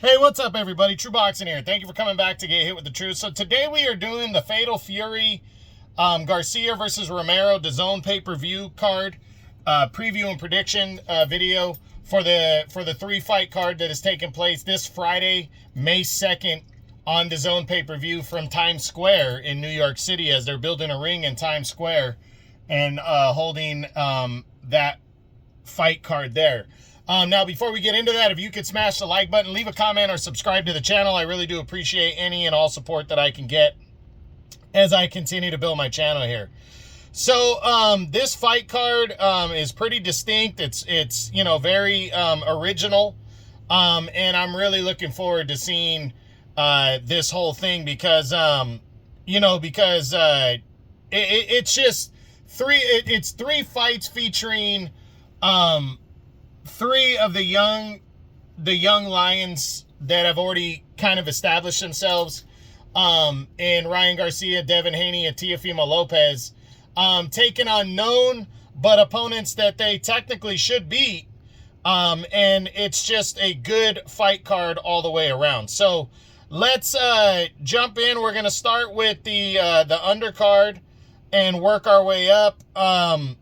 Hey, what's up, everybody? True Boxing here. Thank you for coming back to Get Hit with the Truth. So today we are doing the Fatal Fury Garcia versus Romero DAZN pay-per-view card preview and prediction video for the three-fight card that is taking place this Friday, May 2nd, on DAZN pay-per-view from Times Square in New York City, as they're building a ring in Times Square and holding that fight card there. Now, before we get into that, if you could smash the like button, leave a comment, or subscribe to the channel. I really do appreciate any and all support that I can get as I continue to build my channel here. So, this fight card is pretty distinct. It's you know, very original, and I'm really looking forward to seeing this whole thing because it's just it's three fights featuring three of the young lions that have already kind of established themselves in Ryan Garcia, Devin Haney, and Teofimo Lopez, taking on known but opponents that they technically should beat, and it's just a good fight card all the way around. So let's jump in. We're going to start with the undercard and work our way up. The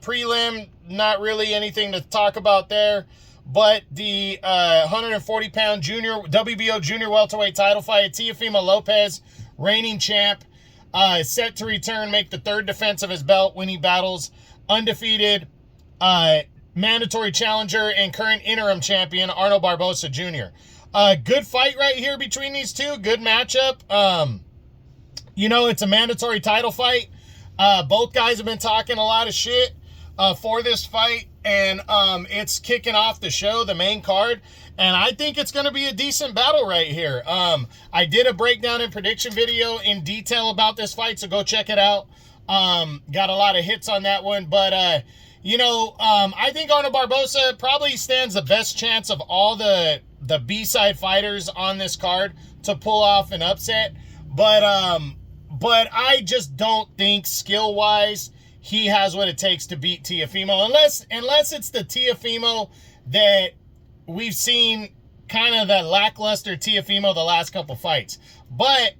prelim, not really anything to talk about there, but the 140-pound WBO junior welterweight title fight, Teofimo Lopez, reigning champ, set to return, make the third defense of his belt when he battles undefeated mandatory challenger and current interim champion Arnold Barboza Jr. Good fight right here between these two. Good matchup. It's a mandatory title fight. Both guys have been talking a lot of shit for this fight, and it's kicking off the show, the main card, and I think it's going to be a decent battle right here. I did a breakdown and prediction video in detail about this fight, so go check it out. Got a lot of hits on that one, but I think Arnold Barboza probably stands the best chance of all the B-side fighters on this card to pull off an upset, but I just don't think skill-wise he has what it takes to beat Teofimo, unless it's the Teofimo that we've seen, kind of that lackluster Teofimo the last couple fights. But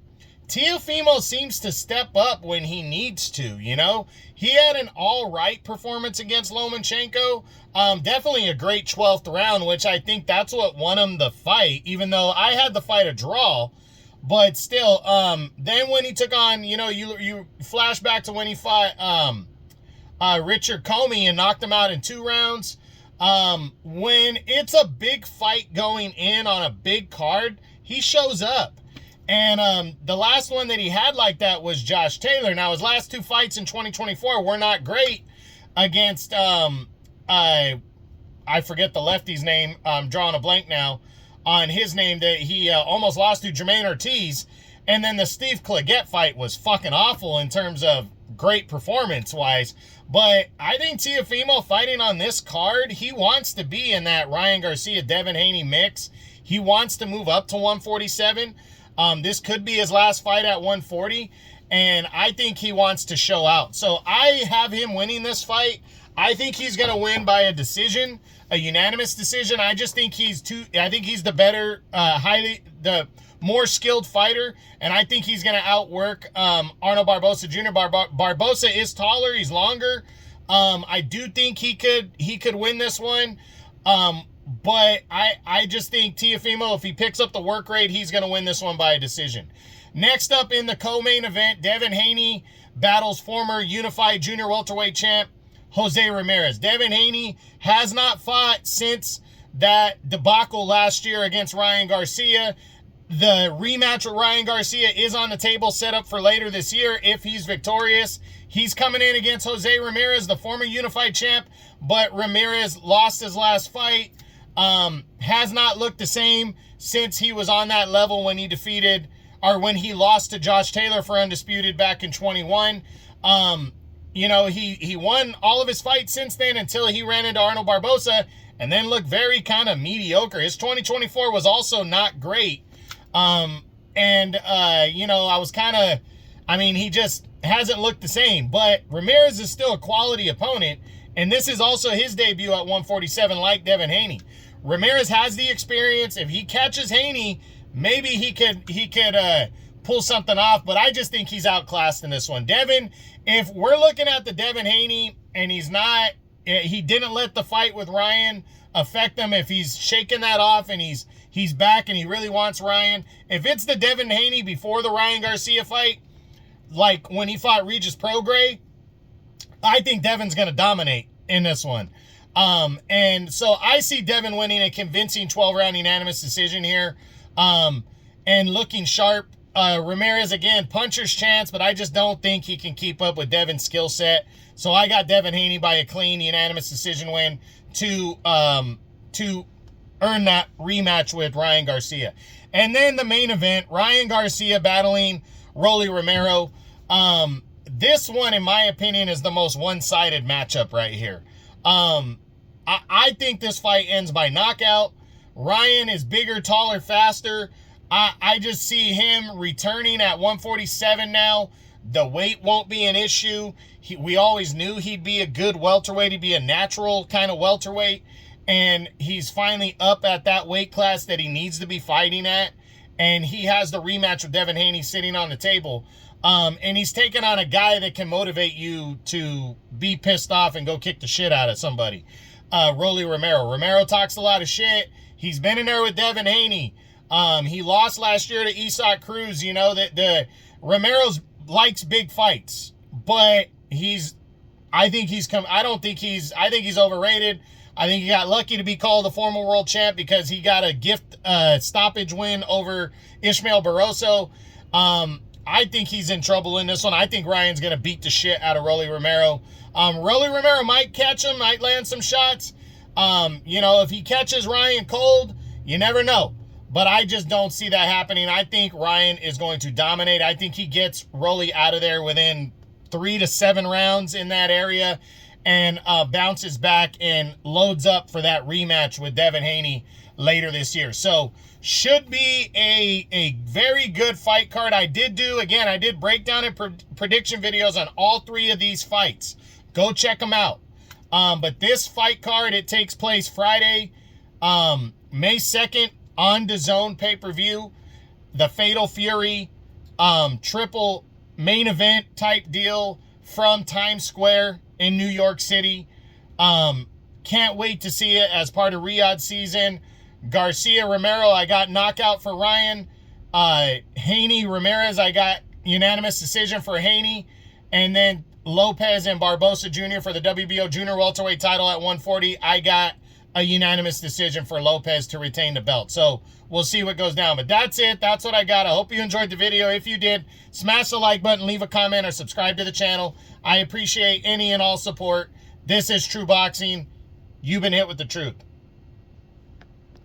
Teofimo seems to step up when he needs to, He had an all-right performance against Lomachenko. Definitely a great 12th round, which I think that's what won him the fight, even though I had the fight a draw. But still, then when he took on, you flash back to when he fought Richard Comey and knocked him out in 2 rounds. When it's a big fight going in on a big card, he shows up. And the last one that he had like that was Josh Taylor. Now, his last 2 fights in 2024 were not great against, I forget the lefty's name. I'm drawing a blank now on his name, that he almost lost to Jermaine Ortiz. And then the Steve Claggett fight was fucking awful in terms of great performance-wise. But I think Teofimo fighting on this card, he wants to be in that Ryan Garcia, Devin Haney mix. He wants to move up to 147. This could be his last fight at 140, and I think he wants to show out. So I have him winning this fight. I think he's going to win by a decision, a unanimous decision. I just think he's the better, the more skilled fighter, and I think he's going to outwork Arnold Barboza Jr. Barboza is taller, he's longer. I do think he could win this one, but I just think Teofimo, if he picks up the work rate, he's going to win this one by a decision. Next up in the co-main event, Devin Haney battles former unified junior welterweight champ Jose Ramirez. Devin Haney has not fought since that debacle last year against Ryan Garcia. The rematch with Ryan Garcia is on the table, set up for later this year if he's victorious. He's coming in against Jose Ramirez, the former unified champ, but Ramirez lost his last fight. Has not looked the same since he was on that level when he lost to Josh Taylor for undisputed back in 21. He won all of his fights since then until he ran into Arnold Barboza and then looked very kind of mediocre. His 2024 was also not great. He just hasn't looked the same. But Ramirez is still a quality opponent, and this is also his debut at 147 like Devin Haney. Ramirez has the experience. If he catches Haney, maybe he could pull something off, but I just think he's outclassed in this one. Devin, if we're looking at the Devin Haney and he didn't let the fight with Ryan affect him, if he's shaking that off and he's back and he really wants Ryan, if it's the Devin Haney before the Ryan Garcia fight, like when he fought Regis Prograis, I think Devin's going to dominate in this one. And so I see Devin winning a convincing 12-round unanimous decision here, and looking sharp. Ramirez, again, puncher's chance, but I just don't think he can keep up with Devin's skill set. So I got Devin Haney by a clean unanimous decision win to earn that rematch with Ryan Garcia. And then the main event, Ryan Garcia battling Rolly Romero. This one, in my opinion, is the most one-sided matchup right here. I think this fight ends by knockout. Ryan is bigger, taller, faster. I just see him returning at 147 now. The weight won't be an issue. We always knew he'd be a good welterweight. He'd be a natural kind of welterweight. And he's finally up at that weight class that he needs to be fighting at. And he has the rematch with Devin Haney sitting on the table. And he's taking on a guy that can motivate you to be pissed off and go kick the shit out of somebody. Rolly Romero. Romero talks a lot of shit. He's been in there with Devin Haney. He lost last year to Isak Cruz. You know, the Romero's likes big fights, but I think he's overrated. I think he got lucky to be called the former world champ because he got a gift stoppage win over Ishmael Barroso. I think he's in trouble in this one. I think Ryan's going to beat the shit out of Rolly Romero. Rolly Romero might catch him, might land some shots. You know, if he catches Ryan cold, you never know. But I just don't see that happening. I think Ryan is going to dominate. I think he gets Rolly out of there within 3 to 7 rounds in that area and bounces back and loads up for that rematch with Devin Haney later this year. So should be a very good fight card. I did breakdown and prediction videos on all 3 of these fights. Go check them out. But this fight card, it takes place Friday, May 2nd on DAZN pay-per-view. The Fatal Fury triple main event type deal from Times Square in New York City. Can't wait to see it as part of Riyadh season. Garcia, Romero, I got knockout for Ryan. Haney, Ramirez, I got unanimous decision for Haney. And then Lopez and Barbosa Jr. for the WBO junior welterweight title at 140. I got a unanimous decision for Lopez to retain the belt. So we'll see what goes down. But that's it. That's what I got. I hope you enjoyed the video. If you did, smash the like button, leave a comment, or subscribe to the channel. I appreciate any and all support. This is True Boxing. You've been hit with the truth.